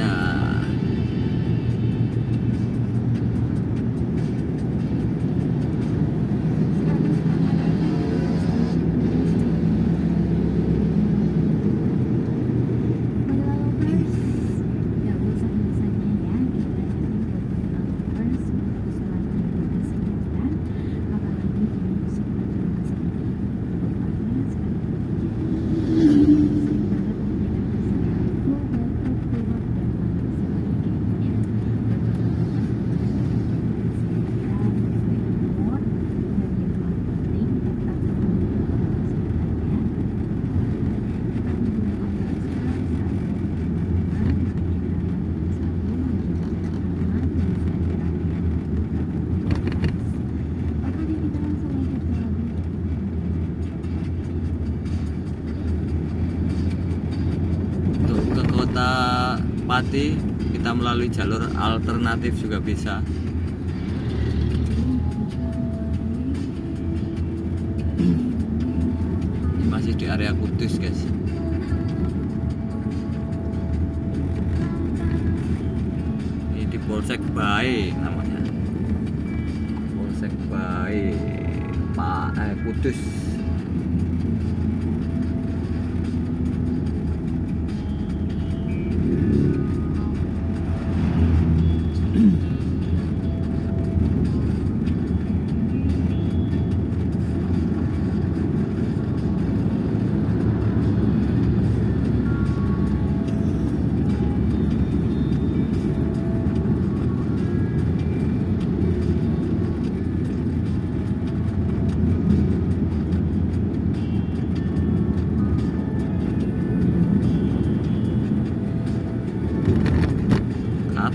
jalannya. Untuk ke kota Pati kita melalui jalur alternatif juga bisa. Ini masih di area Kudus, guys. Ini di Polsek Bae namanya. Polsek Bae Kudus.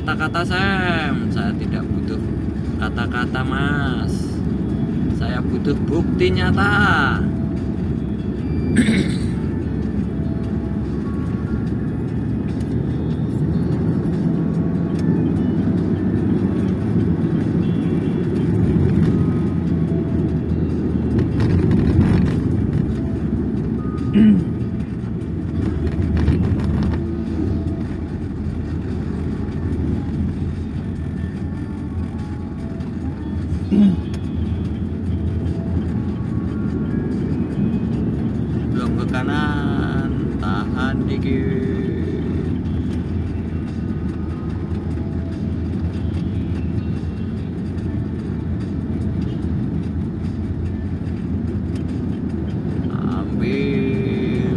Kata-kata Sam, saya tidak butuh kata-kata Mas. Saya butuh bukti nyata. Belum ke kanan, tahan dikit. Ambil.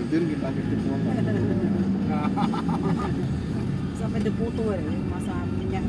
Kita titip ngomong sampai deputu ya masa minyak